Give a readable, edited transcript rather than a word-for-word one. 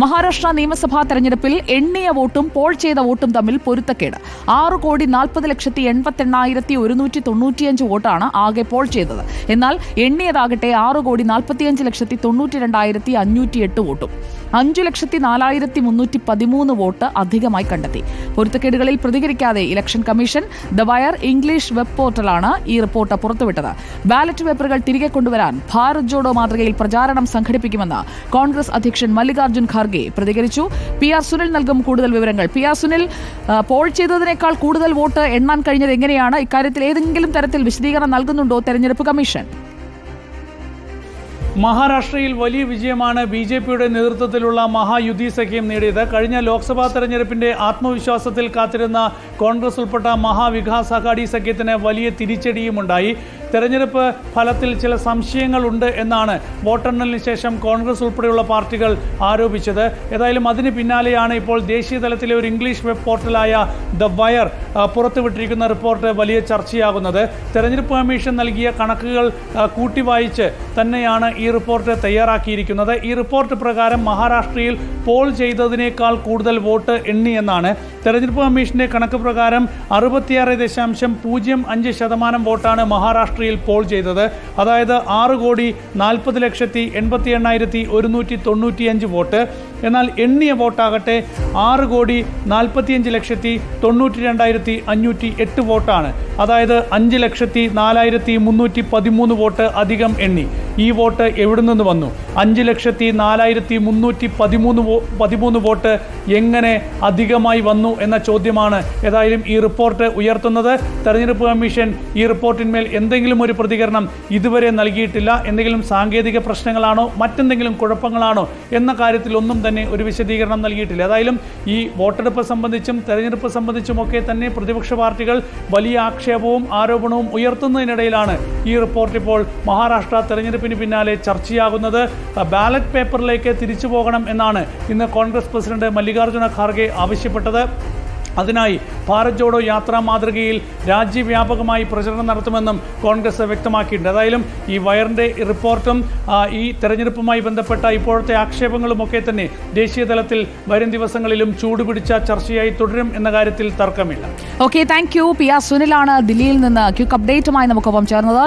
മഹാരാഷ്ട്ര നിയമസഭാ തെരഞ്ഞെടുപ്പിൽ എണ്ണിയ വോട്ടും പോൾ ചെയ്ത വോട്ടും തമ്മിൽ പൊരുത്തക്കേട്. 6,40,81,195 വോട്ടാണ് ആകെ പോൾ ചെയ്തത്. എന്നാൽ എണ്ണിയതാകട്ടെ 6,45,92,508 വോട്ടും. 5,04,313 വോട്ട് അധികമായി കണ്ടെത്തി. പൊരുത്തക്കേടുകളിൽ പ്രതികരിക്കാതെ election commission the wire English web പോർട്ടലാണ് ഈ റിപ്പോർട്ട് പുറത്തുവിട്ടത്. ബാലറ്റ് പേപ്പറുകൾ തിരികെ കൊണ്ടുവരാൻ ഭാരത് ജോഡോ മാതൃകയിൽ പ്രചാരണം സംഘടിപ്പിക്കുമെന്ന് കോൺഗ്രസ് അധ്യക്ഷൻ മല്ലികാർജ്ജുൻ ഖാർഗെ പ്രതികരിച്ചു. PR സുനിൽ നൽകും കൂടുതൽ വിവരങ്ങൾ. PR സുനിൽ, പോൾ ചെയ്തതിനേക്കാൾ കൂടുതൽ വോട്ട് എണ്ണാൻ കഴിഞ്ഞത് എങ്ങനെയാണ്? ഇക്കാര്യത്തിൽ ഏതെങ്കിലും തരത്തിൽ വിശദീകരണം നൽകുന്നുണ്ടോ തെരഞ്ഞെടുപ്പ് കമ്മീഷൻ? മഹാരാഷ്ട്രയിൽ വലിയ വിജയമാണ് BJPയുടെ നേതൃത്വത്തിലുള്ള മഹായുതി സഖ്യം നേടിയത്. കഴിഞ്ഞ ലോക്സഭാ തെരഞ്ഞെടുപ്പിന്റെ ആത്മവിശ്വാസത്തിൽ കാത്തിരുന്ന കോൺഗ്രസ് ഉൾപ്പെട്ട മഹാവികാസ് അഘാടി സഖ്യത്തിന് വലിയ തിരിച്ചടിയുമുണ്ടായി. തെരഞ്ഞെടുപ്പ് ഫലത്തിൽ ചില സംശയങ്ങളുണ്ട് എന്നാണ് വോട്ടെണ്ണലിന് ശേഷം കോൺഗ്രസ് ഉൾപ്പെടെയുള്ള പാർട്ടികൾ ആരോപിച്ചത്. ഏതായാലും അതിന് പിന്നാലെയാണ് ഇപ്പോൾ ദേശീയ തലത്തിലെ ഒരു ഇംഗ്ലീഷ് വെബ് പോർട്ടലായ ദ വയർ പുറത്തുവിട്ടിരിക്കുന്ന റിപ്പോർട്ട് വലിയ ചർച്ചയാകുന്നത്. തെരഞ്ഞെടുപ്പ് കമ്മീഷൻ നൽകിയ കണക്കുകൾ കൂട്ടിവായിച്ച് തന്നെയാണ് ഈ റിപ്പോർട്ട് തയ്യാറാക്കിയിരിക്കുന്നത്. ഈ റിപ്പോർട്ട് പ്രകാരം മഹാരാഷ്ട്രയിൽ പോൾ ചെയ്തതിനേക്കാൾ കൂടുതൽ വോട്ട് എണ്ണിയെന്നാണ്. തെരഞ്ഞെടുപ്പ് കമ്മീഷന്റെ കണക്ക് പ്രകാരം 66.05% വോട്ടാണ് മഹാരാഷ്ട്രയിൽ പോൾ ചെയ്തത്. അതായത് 6,40,88,195 വോട്ട്. എന്നാൽ എണ്ണിയ വോട്ടാകട്ടെ 6,45,92,508 വോട്ടാണ്. അതായത് 5,04,313 വോട്ട് അധികം എണ്ണി. ഈ വോട്ട് എവിടെ നിന്ന് വന്നു? 5,03,313 വോട്ട് എങ്ങനെ അധികമായി വന്നു എന്ന ചോദ്യമാണ് ഏതായാലും ഈ റിപ്പോർട്ട് ഉയർത്തുന്നത്. തെരഞ്ഞെടുപ്പ് കമ്മീഷൻ ഈ റിപ്പോർട്ടിന്മേൽ എന്തെങ്കിലും ഒരു പ്രതികരണം ഇതുവരെ നൽകിയിട്ടില്ല. എന്തെങ്കിലും സാങ്കേതിക പ്രശ്നങ്ങളാണോ മറ്റെന്തെങ്കിലും കുഴപ്പങ്ങളാണോ എന്ന കാര്യത്തിൽ ഒന്നും തന്നെ ഒരു വിശദീകരണം നൽകിയിട്ടില്ല. ഏതായാലും ഈ വോട്ടെടുപ്പ് സംബന്ധിച്ചും തെരഞ്ഞെടുപ്പ് സംബന്ധിച്ചുമൊക്കെ തന്നെ പ്രതിപക്ഷ പാർട്ടികൾ വലിയ ആക്ഷേപവും ആരോപണവും ഉയർത്തുന്നതിനിടയിലാണ് ഈ റിപ്പോർട്ട് ഇപ്പോൾ മഹാരാഷ്ട്ര തെരഞ്ഞെടുപ്പിന് പിന്നാലെ ചർച്ചയാകുന്നത്. ബാലറ്റ് പേപ്പറിലേക്ക് തിരിച്ചു പോകണം എന്നാണ് ഇന്ന് കോൺഗ്രസ് പ്രസിഡന്റ് മല്ലികാർജ്ജുന ഖാർഗെ ആവശ്യപ്പെട്ടത്. അതിനായി ഭാരത് ജോഡോ യാത്രാ മാതൃകയിൽ രാജ്യവ്യാപകമായി പ്രചരണം നടത്തുമെന്നും കോൺഗ്രസ് വ്യക്തമാക്കിയിട്ടുണ്ട്. ഏതായാലും ഈ വയറിൻ്റെ റിപ്പോർട്ടും ഈ തെരഞ്ഞെടുപ്പുമായി ബന്ധപ്പെട്ട ഇപ്പോഴത്തെ ആക്ഷേപങ്ങളുമൊക്കെ തന്നെ ദേശീയ തലത്തിൽ വരും ദിവസങ്ങളിലും ചൂടുപിടിച്ച ചർച്ചയായി തുടരും എന്ന കാര്യത്തിൽ തർക്കമില്ല. Okay, thank you. PR സുനിലാണ് ദില്ലിയിൽ നിന്ന് ക്വിക്ക് അപ്ഡേറ്റുമായി നമുക്കൊപ്പം ചേർന്നത്.